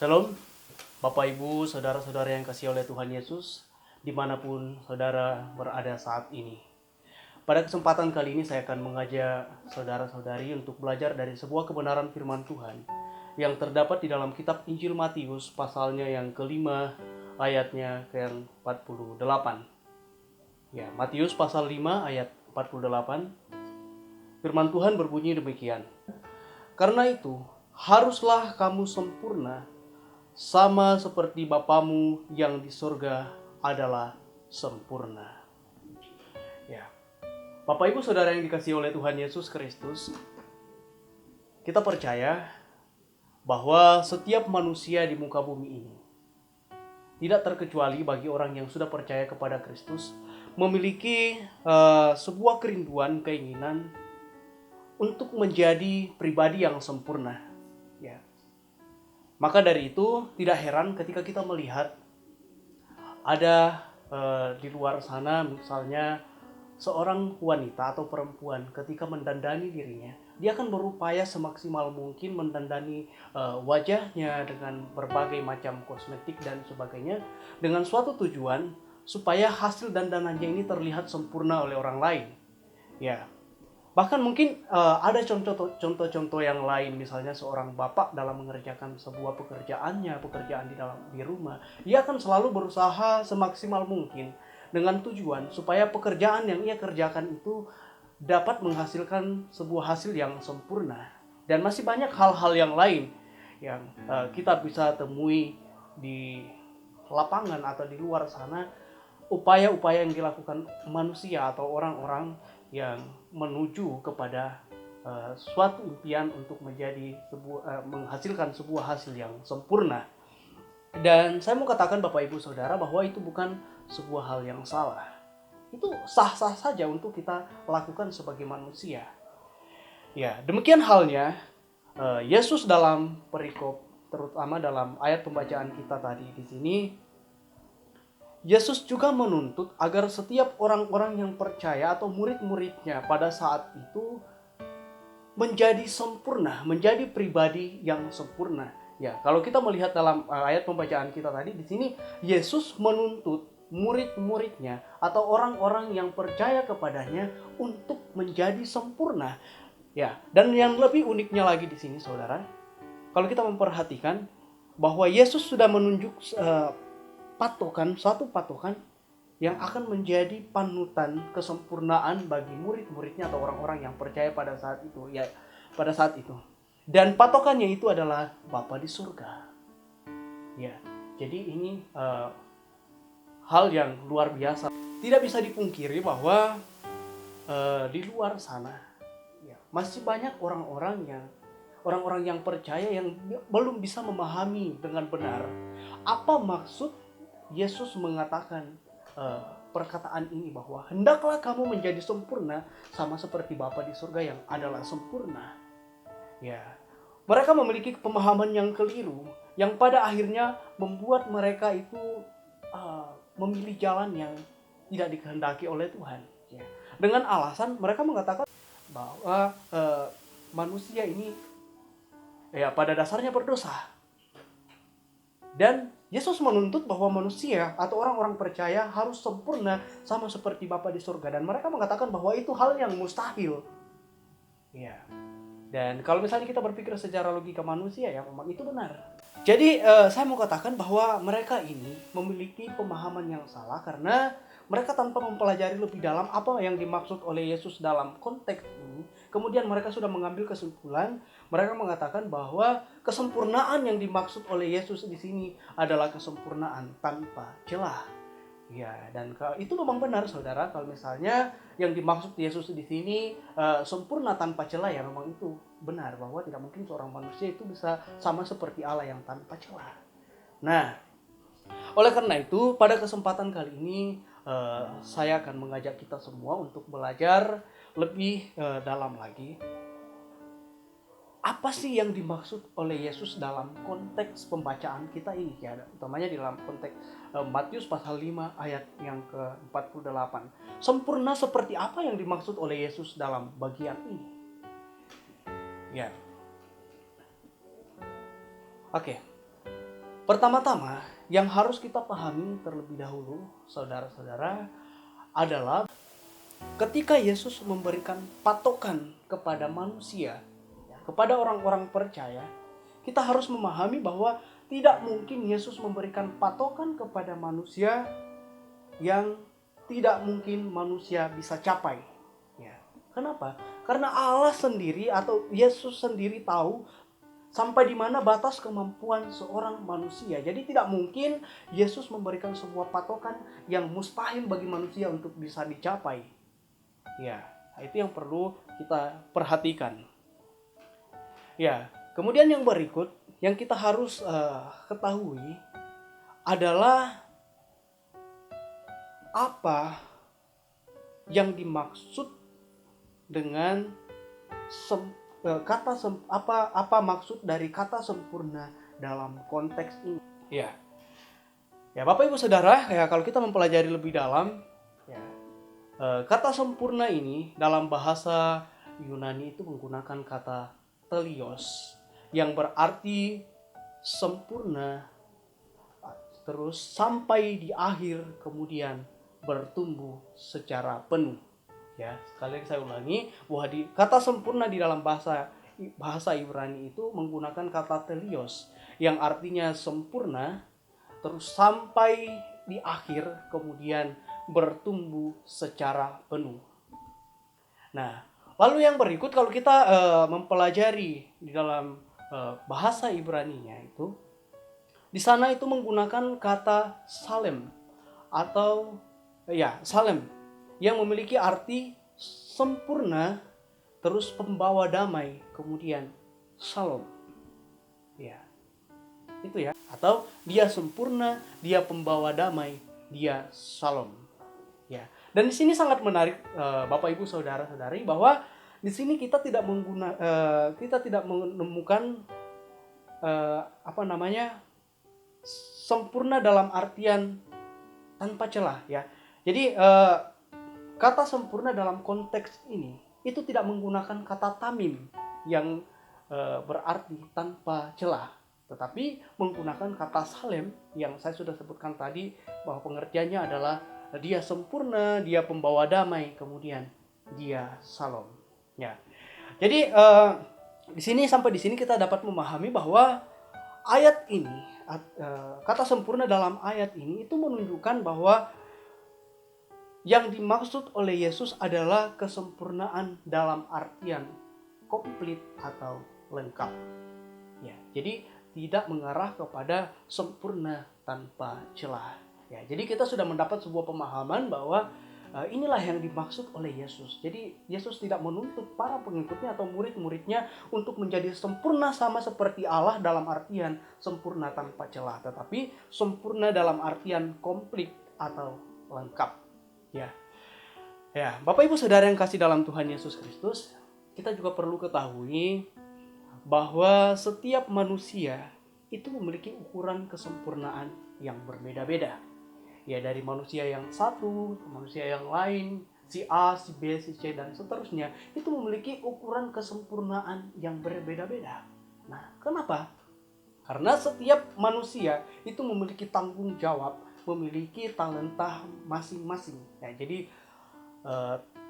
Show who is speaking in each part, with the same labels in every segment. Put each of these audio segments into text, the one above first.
Speaker 1: Shalom, Bapak Ibu, Saudara-saudara yang kasih oleh Tuhan Yesus, dimanapun saudara berada saat ini. Pada kesempatan kali ini saya akan mengajak saudara-saudari untuk belajar dari sebuah kebenaran firman Tuhan yang terdapat di dalam kitab Injil Matius pasalnya yang kelima ayatnya ke yang 48. Ya, Matius pasal 5 ayat 48. Firman Tuhan berbunyi demikian. Karena itu, haruslah kamu sempurna sama seperti Bapamu yang di surga adalah sempurna. Ya. Bapak Ibu Saudara yang dikasihi oleh Tuhan Yesus Kristus, kita percaya bahwa setiap manusia di muka bumi ini, tidak terkecuali bagi orang yang sudah percaya kepada Kristus, memiliki sebuah kerinduan, keinginan untuk menjadi pribadi yang sempurna. Ya. Maka dari itu tidak heran ketika kita melihat ada di luar sana misalnya seorang wanita atau perempuan ketika mendandani dirinya, dia akan berupaya semaksimal mungkin mendandani wajahnya dengan berbagai macam kosmetik dan sebagainya dengan suatu tujuan supaya hasil dandanannya ini terlihat sempurna oleh orang lain. Ya. Bahkan mungkin ada contoh-contoh yang lain, misalnya seorang bapak dalam mengerjakan sebuah pekerjaan di rumah, ia akan selalu berusaha semaksimal mungkin dengan tujuan supaya pekerjaan yang ia kerjakan itu dapat menghasilkan sebuah hasil yang sempurna. Dan masih banyak hal-hal yang lain yang kita bisa temui di lapangan atau di luar sana, upaya-upaya yang dilakukan manusia atau orang-orang yang menuju kepada suatu impian untuk menghasilkan sebuah hasil yang sempurna. Dan saya mau katakan Bapak Ibu Saudara bahwa itu bukan sebuah hal yang salah. Itu sah-sah saja untuk kita lakukan sebagai manusia. Ya, demikian halnya Yesus dalam perikop, terutama dalam ayat pembacaan kita tadi di sini, Yesus juga menuntut agar setiap orang-orang yang percaya atau murid-muridnya pada saat itu menjadi sempurna, menjadi pribadi yang sempurna. Ya, kalau kita melihat dalam ayat pembacaan kita tadi di sini, Yesus menuntut murid-muridnya atau orang-orang yang percaya kepadanya untuk menjadi sempurna. Ya, dan yang lebih uniknya lagi di sini, saudara, kalau kita memperhatikan bahwa Yesus sudah menunjuk satu patokan yang akan menjadi panutan kesempurnaan bagi murid-muridnya atau orang-orang yang percaya pada saat itu. Dan patokannya itu adalah Bapa di surga. Ya, jadi ini hal yang luar biasa. Tidak bisa dipungkiri bahwa di luar sana ya, masih banyak orang-orang yang percaya yang belum bisa memahami dengan benar apa maksud Yesus mengatakan perkataan ini bahwa hendaklah kamu menjadi sempurna sama seperti Bapa di surga yang adalah sempurna. Ya, mereka memiliki pemahaman yang keliru yang pada akhirnya membuat mereka itu memilih jalan yang tidak dikehendaki oleh Tuhan. Ya. Dengan alasan mereka mengatakan bahwa manusia ini ya pada dasarnya berdosa. Dan Yesus menuntut bahwa manusia atau orang-orang percaya harus sempurna sama seperti Bapa di surga. Dan mereka mengatakan bahwa itu hal yang mustahil. Ya. Dan kalau misalnya kita berpikir secara logika manusia, ya memang itu benar. Jadi saya mau katakan bahwa mereka ini memiliki pemahaman yang salah karena mereka tanpa mempelajari lebih dalam apa yang dimaksud oleh Yesus dalam konteks ini. Kemudian mereka sudah mengambil kesimpulan. Mereka mengatakan bahwa kesempurnaan yang dimaksud oleh Yesus di sini adalah kesempurnaan tanpa celah. Ya, dan itu memang benar, saudara. Kalau misalnya yang dimaksud Yesus di sini sempurna tanpa celah, ya memang itu benar bahwa tidak mungkin seorang manusia itu bisa sama seperti Allah yang tanpa celah. Nah, oleh karena itu pada kesempatan kali ini saya akan mengajak kita semua untuk belajar lebih dalam lagi. Apa sih yang dimaksud oleh Yesus dalam konteks pembacaan kita ini? Ya, utamanya di dalam konteks Matius pasal 5 ayat yang ke-48. Sempurna seperti apa yang dimaksud oleh Yesus dalam bagian ini? Ya. Oke. Pertama-tama, yang harus kita pahami terlebih dahulu, saudara-saudara, adalah ketika Yesus memberikan patokan kepada manusia, kepada orang-orang percaya, kita harus memahami bahwa tidak mungkin Yesus memberikan patokan kepada manusia yang tidak mungkin manusia bisa capai. Ya. Kenapa? Karena Allah sendiri atau Yesus sendiri tahu sampai di mana batas kemampuan seorang manusia. Jadi tidak mungkin Yesus memberikan sebuah patokan yang mustahil bagi manusia untuk bisa dicapai. Ya, itu yang perlu kita perhatikan. Ya, kemudian yang berikut yang kita harus ketahui adalah apa yang dimaksud dengan apa maksud dari kata sempurna dalam konteks ini. Ya. Ya, Bapak Ibu Saudara, ya kalau kita mempelajari lebih dalam, ya, kata sempurna ini dalam bahasa Yunani itu menggunakan kata telios yang berarti sempurna, terus sampai di akhir, kemudian bertumbuh secara penuh. Ya, sekali lagi saya ulangi bahwa kata sempurna di dalam bahasa Ibrani itu menggunakan kata telios yang artinya sempurna, terus sampai di akhir, kemudian bertumbuh secara penuh. Nah, lalu yang berikut kalau kita mempelajari di dalam bahasa Ibraninya itu, di sana itu menggunakan kata salem atau salem yang memiliki arti sempurna, terus pembawa damai, kemudian shalom. Ya, itu ya. Atau dia sempurna, dia pembawa damai, dia shalom. Ya. Dan di sini sangat menarik Bapak Ibu Saudara-saudari bahwa di sini kita tidak menemukan sempurna dalam artian tanpa celah ya. Jadi kata sempurna dalam konteks ini itu tidak menggunakan kata tamim yang berarti tanpa celah, tetapi menggunakan kata salem yang saya sudah sebutkan tadi bahwa pengertiannya adalah dia sempurna, dia pembawa damai, kemudian dia shalom. Ya. Jadi sampai di sini kita dapat memahami bahwa ayat ini, kata sempurna dalam ayat ini itu menunjukkan bahwa yang dimaksud oleh Yesus adalah kesempurnaan dalam artian komplit atau lengkap. Ya, jadi tidak mengarah kepada sempurna tanpa celah. Ya, jadi kita sudah mendapat sebuah pemahaman bahwa inilah yang dimaksud oleh Yesus. Jadi Yesus tidak menuntut para pengikutnya atau murid-muridnya untuk menjadi sempurna sama seperti Allah dalam artian sempurna tanpa celah, tetapi sempurna dalam artian komplit atau lengkap. Ya, Bapak Ibu Saudara yang kasih dalam Tuhan Yesus Kristus, kita juga perlu ketahui bahwa setiap manusia itu memiliki ukuran kesempurnaan yang berbeda-beda. Ya, dari manusia yang satu ke manusia yang lain, si A, si B, si C, dan seterusnya, itu memiliki ukuran kesempurnaan yang berbeda-beda. Nah, kenapa? Karena setiap manusia itu memiliki tanggung jawab, memiliki talenta masing-masing. Ya, jadi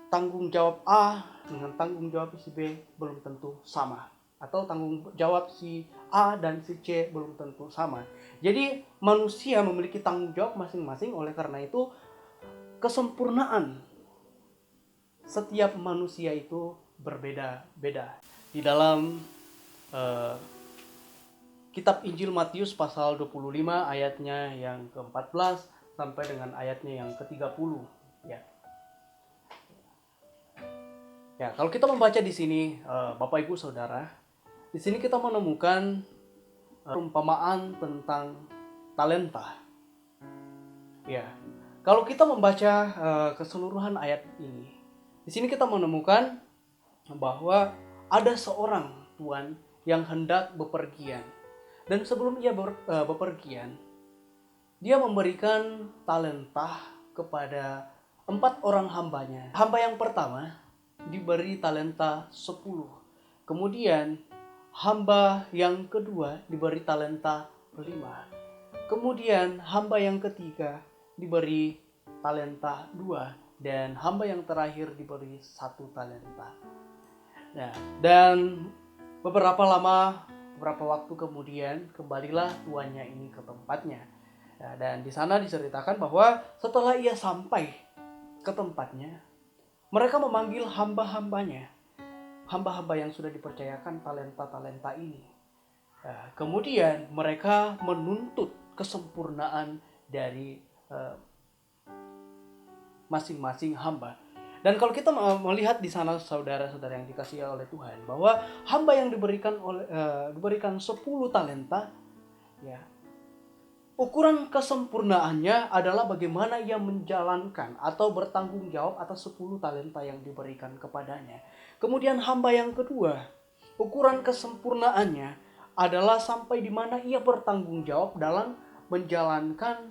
Speaker 1: tanggung jawab A dengan tanggung jawab si B belum tentu sama, atau tanggung jawab si A dan si C belum tentu sama. Jadi manusia memiliki tanggung jawab masing-masing, oleh karena itu kesempurnaan setiap manusia itu berbeda-beda. Di dalam kitab Injil Matius pasal 25 ayatnya yang ke-14 sampai dengan ayatnya yang ke-30 ya. Ya, kalau kita membaca di sini Bapak Ibu Saudara, di sini kita menemukan perumpamaan tentang talenta. Ya. Kalau kita membaca keseluruhan ayat ini, di sini kita menemukan bahwa ada seorang tuan yang hendak bepergian. Dan sebelum ia bepergian, dia memberikan talenta kepada 4 orang hambanya. Hamba yang pertama diberi talenta 10. Kemudian hamba yang kedua diberi talenta 5. Kemudian hamba yang ketiga diberi talenta 2, dan hamba yang terakhir diberi 1 talenta. Nah, dan beberapa waktu kemudian kembalilah tuannya ini ke tempatnya. Nah, dan di sana diceritakan bahwa setelah ia sampai ke tempatnya, mereka memanggil hamba-hambanya, hamba-hamba yang sudah dipercayakan talenta-talenta ini. Nah, kemudian mereka menuntut kesempurnaan dari masing-masing hamba. Dan kalau kita melihat di sana saudara-saudara yang dikasihi oleh Tuhan, bahwa hamba yang diberikan 10 talenta, ya, ukuran kesempurnaannya adalah bagaimana ia menjalankan atau bertanggung jawab atas 10 talenta yang diberikan kepadanya. Kemudian hamba yang kedua, ukuran kesempurnaannya adalah sampai di mana ia bertanggung jawab dalam menjalankan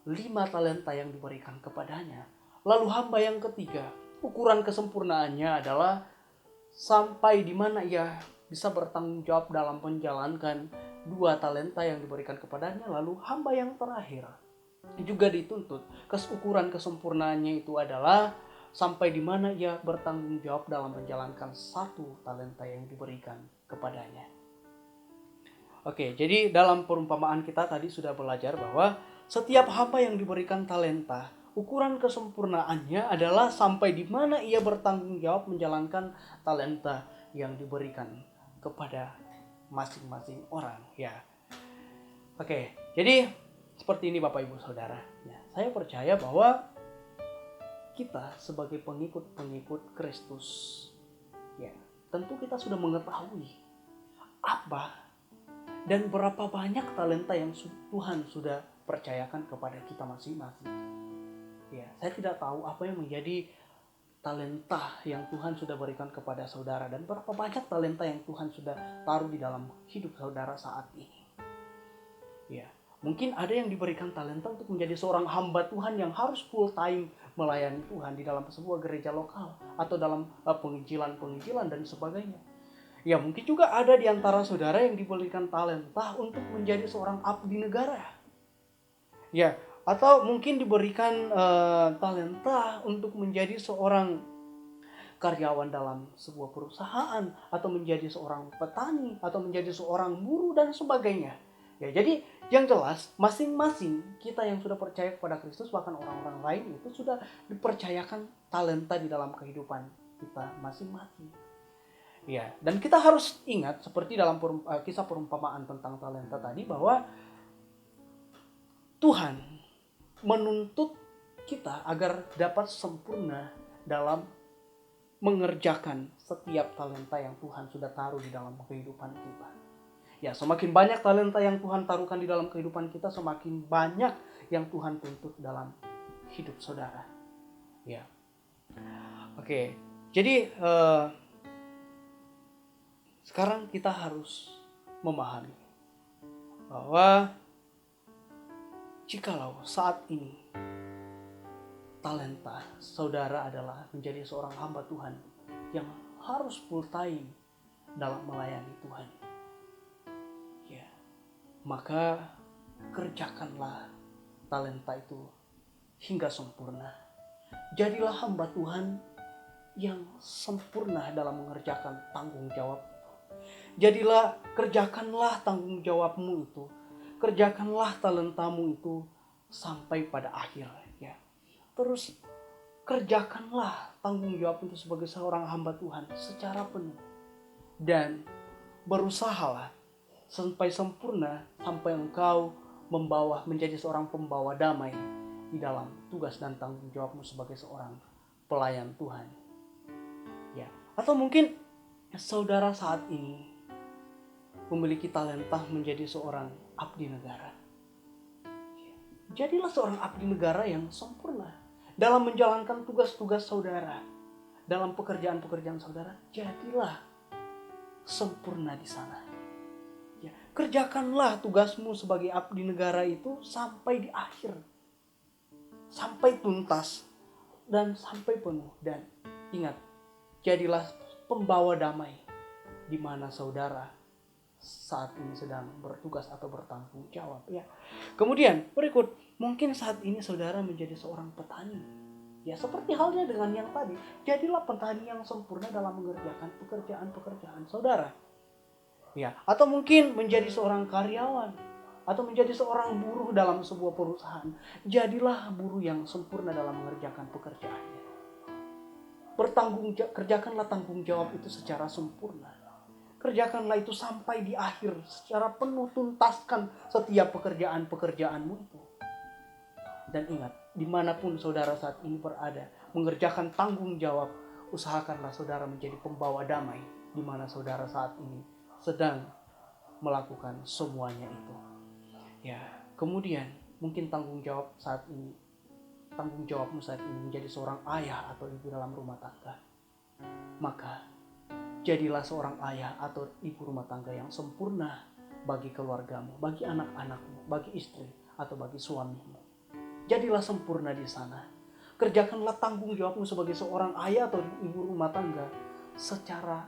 Speaker 1: 5 talenta yang diberikan kepadanya. Lalu hamba yang ketiga, ukuran kesempurnaannya adalah sampai di mana ia bisa bertanggung jawab dalam menjalankan 2 talenta yang diberikan kepadanya. Lalu hamba yang terakhir juga dituntut, ukuran kesempurnaannya itu adalah sampai di mana ia bertanggung jawab dalam menjalankan 1 talenta yang diberikan kepadanya. Oke, jadi dalam perumpamaan kita tadi sudah belajar bahwa setiap hamba yang diberikan talenta, ukuran kesempurnaannya adalah sampai di mana ia bertanggung jawab menjalankan talenta yang diberikan kepada masing-masing orang, ya. Oke, jadi seperti ini Bapak Ibu Saudara. Ya, saya percaya bahwa kita sebagai pengikut Kristus, ya, tentu kita sudah mengetahui apa dan berapa banyak talenta yang Tuhan sudah percayakan kepada kita masing-masing. Ya, saya tidak tahu apa yang menjadi talenta yang Tuhan sudah berikan kepada saudara dan berapa banyak talenta yang Tuhan sudah taruh di dalam hidup saudara saat ini. Ya, mungkin ada yang diberikan talenta untuk menjadi seorang hamba Tuhan yang harus full time melayani Tuhan di dalam sebuah gereja lokal atau dalam penginjilan dan sebagainya. Ya, mungkin juga ada di antara saudara yang diberikan talenta untuk menjadi seorang abdi negara. Ya, atau mungkin diberikan talenta untuk menjadi seorang karyawan dalam sebuah perusahaan, atau menjadi seorang petani, atau menjadi seorang buruh dan sebagainya. Ya, jadi yang jelas masing-masing kita yang sudah percaya kepada Kristus, bahkan orang-orang lain itu sudah dipercayakan talenta di dalam kehidupan kita masing-masing. Ya, dan kita harus ingat seperti dalam kisah perumpamaan tentang talenta tadi, bahwa Tuhan menuntut kita agar dapat sempurna dalam mengerjakan setiap talenta yang Tuhan sudah taruh di dalam kehidupan kita. Ya, semakin banyak talenta yang Tuhan taruhkan di dalam kehidupan kita, semakin banyak yang Tuhan tuntut dalam hidup saudara. Ya, oke. Jadi sekarang kita harus memahami bahwa jikalau saat ini talenta saudara adalah menjadi seorang hamba Tuhan yang harus full time dalam melayani Tuhan, ya, maka kerjakanlah talenta itu hingga sempurna. Jadilah hamba Tuhan yang sempurna dalam mengerjakan tanggung jawab. Kerjakanlah tanggung jawabmu itu, kerjakanlah talentamu itu sampai pada akhir, ya. Terus kerjakanlah tanggung jawab itu sebagai seorang hamba Tuhan secara penuh, dan berusahalah sampai sempurna, sampai engkau menjadi seorang pembawa damai di dalam tugas dan tanggung jawabmu sebagai seorang pelayan Tuhan. Ya, atau mungkin saudara saat ini memiliki talenta menjadi seorang abdi negara. Jadilah seorang abdi negara yang sempurna dalam menjalankan tugas-tugas saudara, dalam pekerjaan-pekerjaan saudara. Jadilah sempurna di sana. Ya, kerjakanlah tugasmu sebagai abdi negara itu sampai di akhir, sampai tuntas dan sampai penuh. Dan ingat, jadilah pembawa damai di mana saudara saat ini sedang bertugas atau bertanggung jawab ya. Kemudian berikut, mungkin saat ini saudara menjadi seorang petani. Ya, seperti halnya dengan yang tadi, jadilah petani yang sempurna dalam mengerjakan pekerjaan-pekerjaan saudara. Ya, atau mungkin menjadi seorang karyawan atau menjadi seorang buruh dalam sebuah perusahaan. Jadilah buruh yang sempurna dalam mengerjakan pekerjaannya. Kerjakanlah tanggung jawab itu secara sempurna. Kerjakanlah itu sampai di akhir secara penuh, tuntaskan setiap pekerjaan-pekerjaanmu itu. Dan ingat, dimanapun saudara saat ini berada, mengerjakan tanggung jawab, usahakanlah saudara menjadi pembawa damai, di mana saudara saat ini sedang melakukan semuanya itu. Ya, kemudian mungkin tanggung jawabmu saat ini menjadi seorang ayah atau ibu dalam rumah tangga. Maka jadilah seorang ayah atau ibu rumah tangga yang sempurna bagi keluargamu, bagi anak-anakmu, bagi istri atau bagi suamimu. Jadilah sempurna di sana. Kerjakanlah tanggung jawabmu sebagai seorang ayah atau ibu rumah tangga secara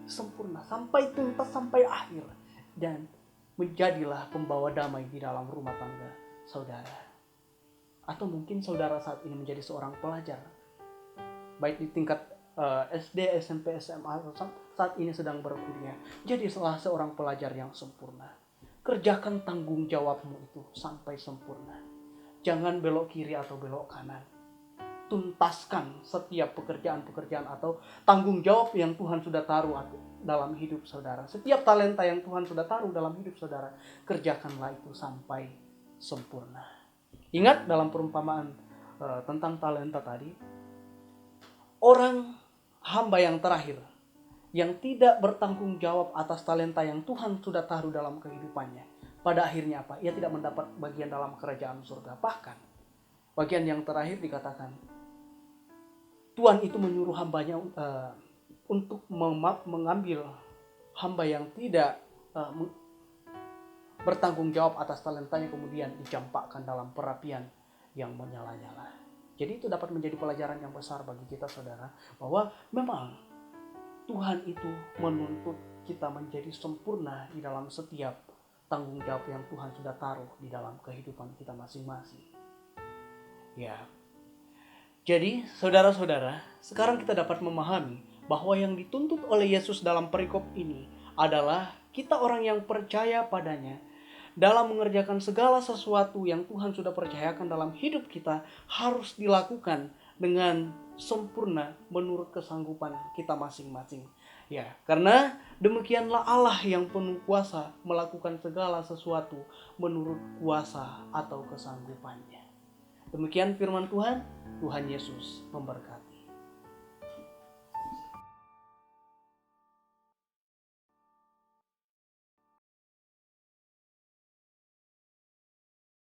Speaker 1: sempurna, sampai tuntas, sampai akhir. Dan menjadilah pembawa damai di dalam rumah tangga saudara. Atau mungkin saudara saat ini menjadi seorang pelajar, baik di tingkat SD, SMP, SMA, saat ini sedang berkuliah. Jadilah seorang pelajar yang sempurna. Kerjakan tanggung jawabmu itu sampai sempurna. Jangan belok kiri atau belok kanan. Tuntaskan setiap pekerjaan-pekerjaan atau tanggung jawab yang Tuhan sudah taruh dalam hidup saudara. Setiap talenta yang Tuhan sudah taruh dalam hidup saudara, kerjakanlah itu sampai sempurna. Ingat dalam perumpamaan tentang talenta tadi, orang hamba yang terakhir yang tidak bertanggung jawab atas talenta yang Tuhan sudah taruh dalam kehidupannya, pada akhirnya apa? Ia tidak mendapat bagian dalam kerajaan surga. Bahkan bagian yang terakhir dikatakan, Tuhan itu menyuruh hambanya untuk mengambil hamba yang tidak bertanggung jawab atas talentanya, kemudian dicampakkan dalam perapian yang menyala-nyala. Jadi itu dapat menjadi pelajaran yang besar bagi kita saudara, bahwa memang Tuhan itu menuntut kita menjadi sempurna di dalam setiap tanggung jawab yang Tuhan sudah taruh di dalam kehidupan kita masing-masing. Ya. Jadi saudara-saudara, sekarang kita dapat memahami bahwa yang dituntut oleh Yesus dalam perikop ini adalah kita orang yang percaya padanya dalam mengerjakan segala sesuatu yang Tuhan sudah percayakan dalam hidup kita harus dilakukan dengan sempurna menurut kesanggupan kita masing-masing. Ya, karena demikianlah Allah yang penuh kuasa melakukan segala sesuatu menurut kuasa atau kesanggupannya. Demikian firman Tuhan, Tuhan Yesus memberkati.